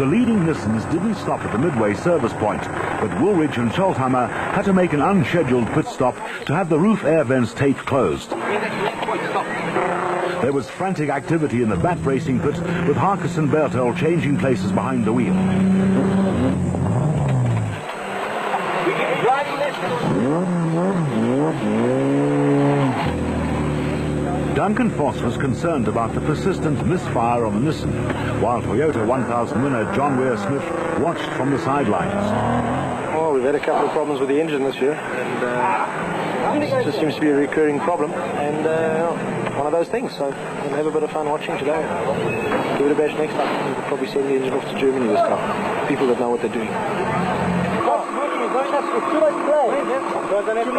The leading Nissans didn't stop at the midway service point, but Woolridge and Scholthammer had to make an unscheduled pit stop to have the roof air vents taped closed. There was frantic activity in the bat racing pit, with Harkes and Bertel changing places behind the wheel. Duncan Foss was concerned about the persistent misfire on the Nissan, while Toyota 1000 winner John Weir Smith watched from the sidelines. Well, we've had a couple of problems with the engine this year, and it just seems to be a recurring problem, and one of those things, so we'll have a bit of fun watching today. Give it a bash next time. We'll probably send the engine off to Germany this time. People that know what they're doing.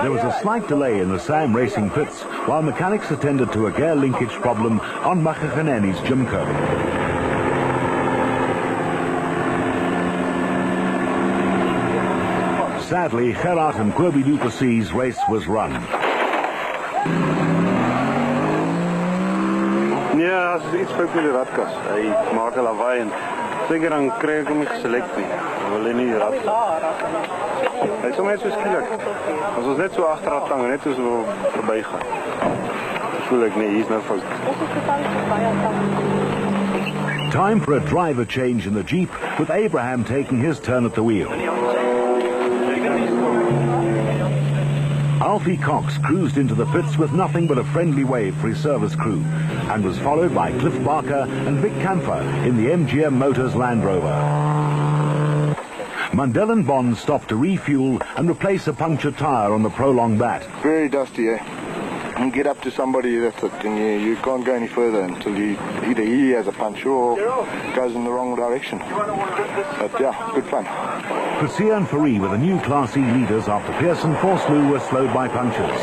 There was a slight delay in the SAM racing pits while mechanics attended to a gear linkage problem on Mafikeng's Jimco. Sadly, Gerard and Kirby Duplessis' race was run. Ja, as iets fout met die radkas. Hy maak 'n lawaai en seker dan kry ek hom nie geselect nie. Wil hy nie die radkas. Hy is net so skielik. As ons net so agteraf hang, net so verbygaan. Voel ek nee, hier's nou fout. Time for a driver change in the Jeep, with Abraham taking his turn at the wheel. Alfie Cox cruised into the pits with nothing but a friendly wave for his service crew, and was followed by Cliff Barker and Vic Camphor in the MGM Motors Land Rover. Mundell and Bond stopped to refuel and replace a punctured tyre on the prolonged bat. Very dusty, eh? And get up to somebody, that's it, and you can't go any further until either he has a punch or goes in the wrong direction. But yeah, good fun. Prasia and Faree were the new Class E leaders after Pearson Forsloo were slowed by punctures.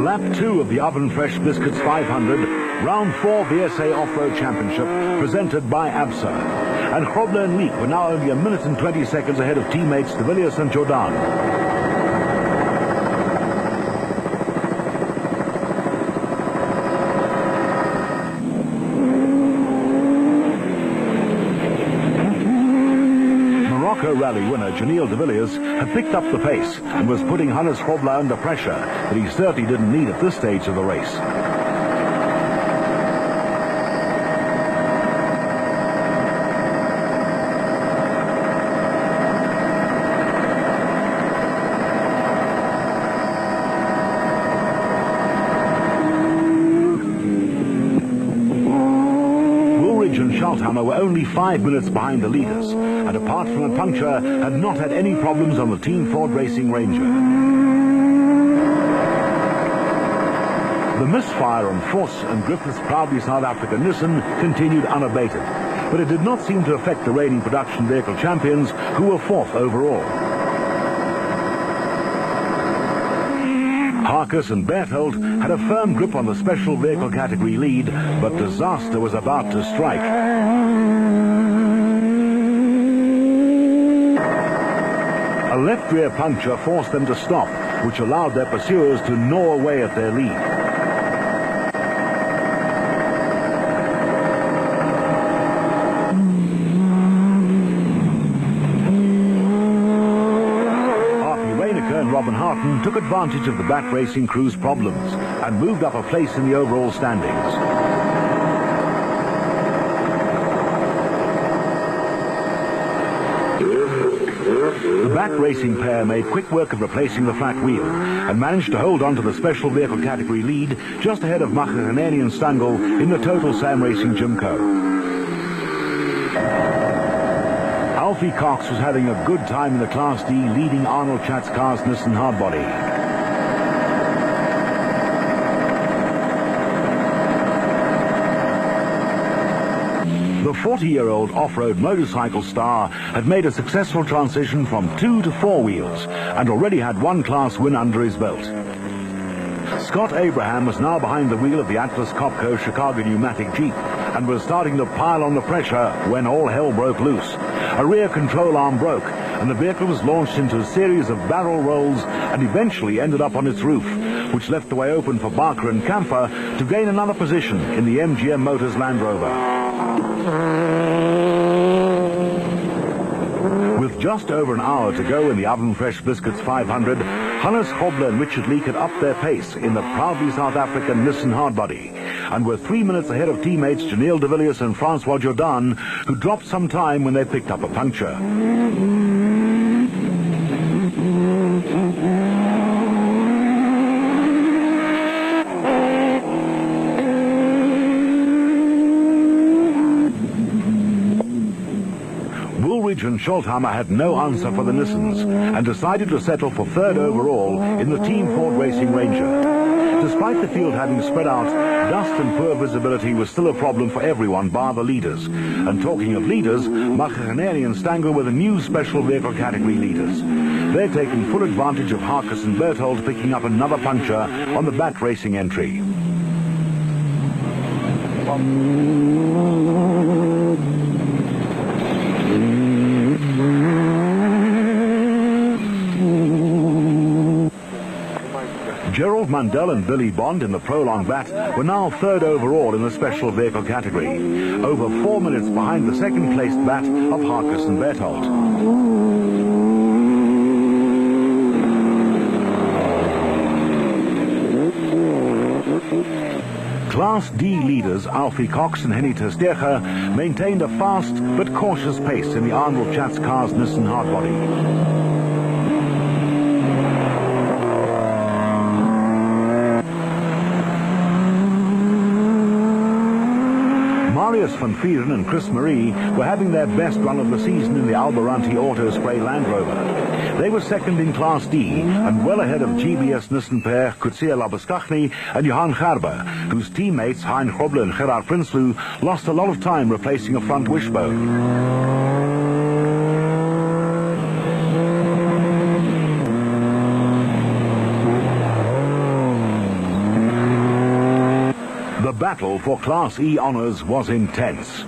Lap 2 of the Oven Fresh Biscuits 500, Round 4 VSA Off-Road Championship, presented by ABSA. And Grobler and Leek were now only a minute and 20 seconds ahead of teammates de Villiers and Jordan. Rally winner Janelle de Villiers had picked up the pace and was putting Hannes Grobler under pressure that he certainly didn't need at this stage of the race. And Scholthammer were only 5 minutes behind the leaders, and apart from a puncture, had not had any problems on the Team Ford Racing Ranger. The misfire on Foss and Griffith's proudly South African Nissan continued unabated, but it did not seem to affect the reigning production vehicle champions, who were 4th overall. Harkes and Berthold had a firm grip on the special vehicle category lead, but disaster was about to strike. A left rear puncture forced them to stop, which allowed their pursuers to gnaw away at their lead. Robin Harton took advantage of the bat racing crew's problems and moved up a place in the overall standings. The bat racing pair made quick work of replacing the flat wheel and managed to hold on to the special vehicle category lead just ahead of Mafikeng and Stangl in the total SAM Racing Jimco. Alfie Cox was having a good time in the Class D, leading Arnold Chatzkar's Nissan Hardbody. The 40-year-old off-road motorcycle star had made a successful transition from 2 to 4 wheels and already had one class win under his belt. Scott Abraham was now behind the wheel of the Atlas Copco Chicago pneumatic Jeep and was starting to pile on the pressure when all hell broke loose. A rear control arm broke, and the vehicle was launched into a series of barrel rolls and eventually ended up on its roof, which left the way open for Barker and Camphor to gain another position in the MGM Motors Land Rover. just over an hour to go in the Oven Fresh Biscuits 500, Hannes Grobler and Richard Leek had upped their pace in the proudly South African Nissan Hardbody, and were 3 minutes ahead of teammates Janelle de Villiers and Francois Jordan, who dropped some time when they picked up a puncture. Woolridge and Schultheimer had no answer for the Nissans and decided to settle for third overall in the Team Ford Racing Ranger. Despite the field having spread out, dust and poor visibility was still a problem for everyone bar the leaders. And talking of leaders, Mafikeng and Stangl were the new special vehicle category leaders. They're taking full advantage of Harkus and Berthold picking up another puncture on the bat racing entry. Gerald Mundell and Billy Bond in the Prolong bat were now third overall in the special vehicle category, over 4 minutes behind the second-placed bat of Harkus and Berthold. Class D leaders Alfie Cox and Henny Tersteger maintained a fast but cautious pace in the Arnold Schatz Cars Nissan Hardbody. Marius van Vieren and Chris Marie were having their best run of the season in the Albaranti Auto Spray Land Rover. They were second in Class D and well ahead of GBS Nissan pair Kutsia Labuskachny and Johan Gerber, whose teammates Hein Grobler and Gerard Prinsloo lost a lot of time replacing a front wishbone. The battle for Class E honours was intense.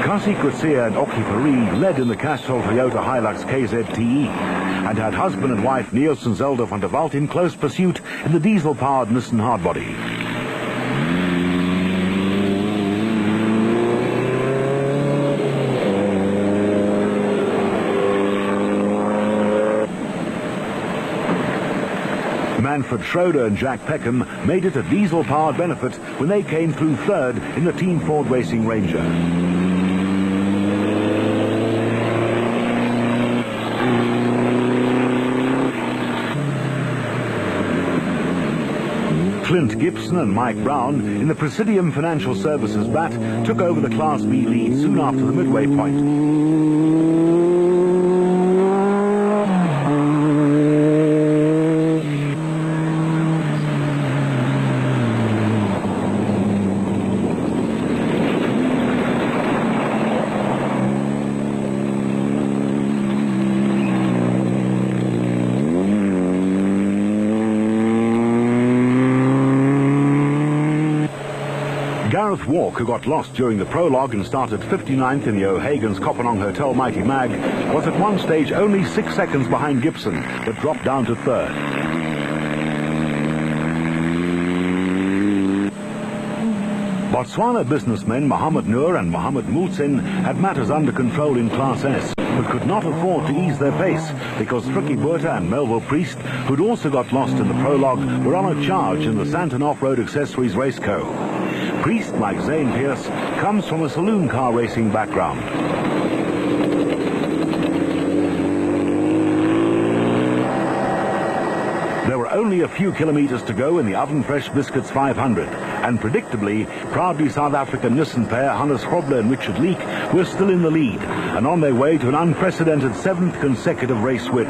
Kasi Kutsia and Oki Paris led in the Castrol Toyota Hilux KZTE and had husband and wife Nielsen Zelda van der Walt in close pursuit in the diesel-powered Nissan Hardbody. Manfred Schroeder and Jack Peckham made it a diesel-powered benefit when they came through third in the Team Ford Racing Ranger. Clint Gibson and Mike Brown in the Presidium Financial Services bat took over the Class B lead soon after the midway point. Gareth Walk, who got lost during the prologue and started 59th in the O'Hagan's Kopanong Hotel Mighty Mag, was at one stage only 6 seconds behind Gibson, but dropped down to third. Botswana businessmen Mohammed Noor and Mohammed Mulsin had matters under control in Class S, but could not afford to ease their pace because Frikkie Botha and Melville Priest, who'd also got lost in the prologue, were on a charge in the Santon Off-Road Accessories Race Co. Priest, like Zane Pierce, comes from a saloon car racing background. There were only a few kilometers to go in the Oven Fresh Biscuits 500, and predictably, proudly South African Nissan pair Hannes Grobler and Richard Leek were still in the lead and on their way to an unprecedented 7th consecutive race win.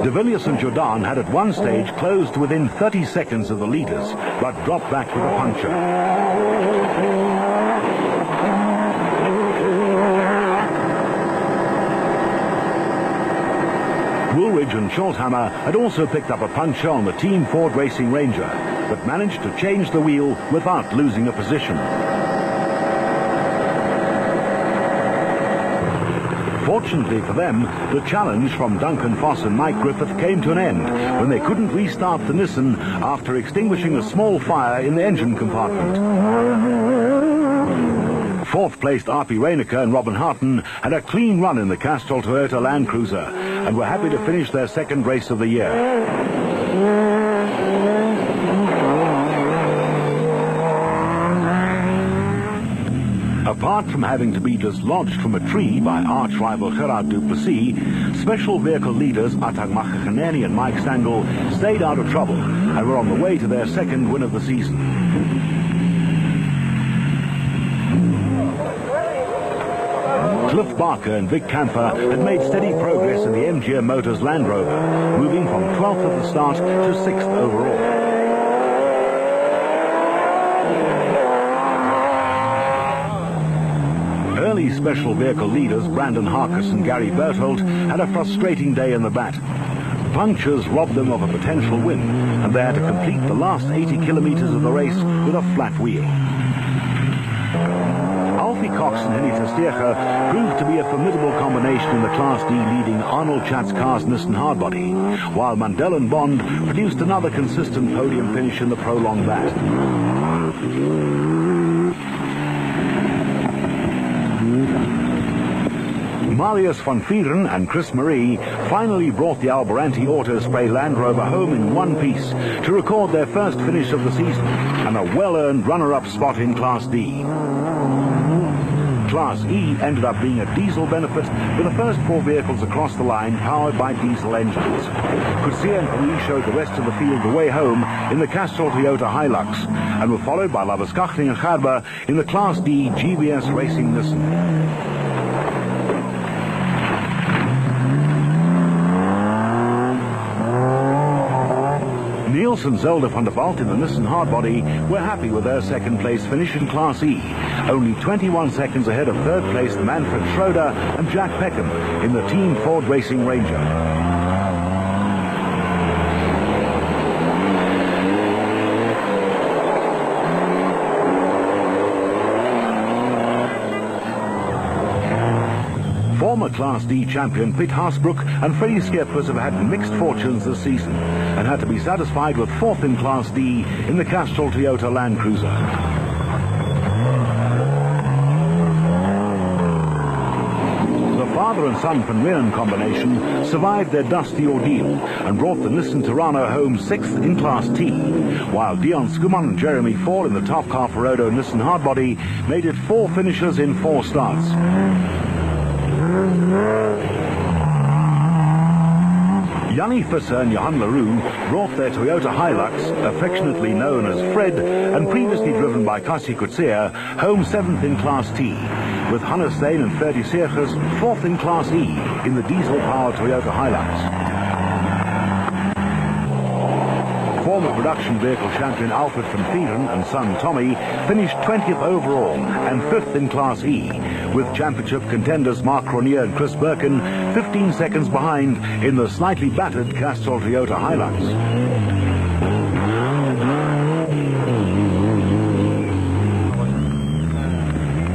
De Villiers and Jordan had at one stage closed within 30 seconds of the leaders, but dropped back with a puncture. Woolridge and Schultheimer had also picked up a puncture on the Team Ford Racing Ranger, but managed to change the wheel without losing a position. Fortunately for them, the challenge from Duncan Foss and Mike Griffith came to an end when they couldn't restart the Nissan after extinguishing a small fire in the engine compartment. Fourth-placed R.P. Reinecker and Robin Harton had a clean run in the Castrol Toyota Land Cruiser and were happy to finish their second race of the year. Apart from having to be dislodged from a tree by arch-rival Gerard Duplessis, special vehicle leaders Atag Makhakaneni and Mike Stangl stayed out of trouble and were on the way to their second win of the season. Cliff Barker and Vic Camper had made steady progress in the MGM Motors Land Rover, moving from 12th at the start to 6th overall. Early special vehicle leaders Brandon Harkis and Gary Berthold had a frustrating day in the bat. Punctures robbed them of a potential win, and they had to complete the last 80 kilometers of the race with a flat wheel. Alfie Cox and Henny Testierge proved to be a formidable combination in the Class D leading Arnold Schatz Car's Nissan Hardbody, while Mandel and Bond produced another consistent podium finish in the Prolong bat. Marius van Vieren and Chris Marie finally brought the Alboranti Auto Spray Land Rover home in one piece to record their first finish of the season and a well-earned runner-up spot in Class D. Class E ended up being a diesel benefit, with the first four vehicles across the line powered by diesel engines. Coetzee and Paris showed the rest of the field the way home in the Castrol Toyota Hilux and were followed by Labuskachting and Gerber in the Class D GBS Racing Nissan. Niels and Zelda van der Walt in the Nissan Hardbody were happy with their second place finish in Class E, only 21 seconds ahead of third place Manfred Schroeder and Jack Peckham in the Team Ford Racing Ranger. Former Class D champion Piet Haasbroek and Freddie Skeppers have had mixed fortunes this season and had to be satisfied with fourth in Class D in the Castrol Toyota Land Cruiser. The father and son Van Renen combination survived their dusty ordeal and brought the Nissan Tirana home sixth in Class T, while Dion Skuman and Jeremy Fall in the Top Car Ferodo Nissan Hardbody made it 4 finishes in 4 starts. Jannie Visser and Johan Leroux brought their Toyota Hilux, affectionately known as Fred and previously driven by Cassie Coetzee, home 7th in Class T, with Hannes Steen and Ferdy Seegers 4th in Class E in the diesel-powered Toyota Hilux. Former production vehicle champion Alfred van Vieren and son Tommy finished 20th overall and 5th in Class E, with championship contenders Mark Ronier and Chris Birkin 15 seconds behind in the slightly battered Castrol Toyota Hilux.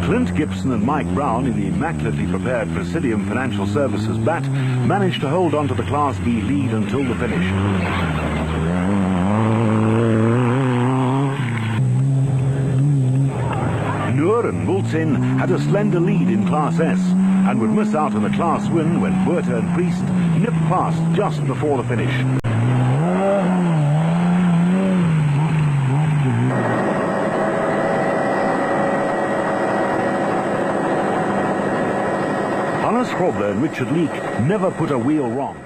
Clint Gibson and Mike Brown in the immaculately prepared Presidium Financial Services bat managed to hold on to the Class B lead until the finish. Noor and Mulzin had a slender lead in Class S and would miss out on the class win when Buerta and Priest nipped past just before the finish. Hannes Grobler and Richard Leek never put a wheel wrong.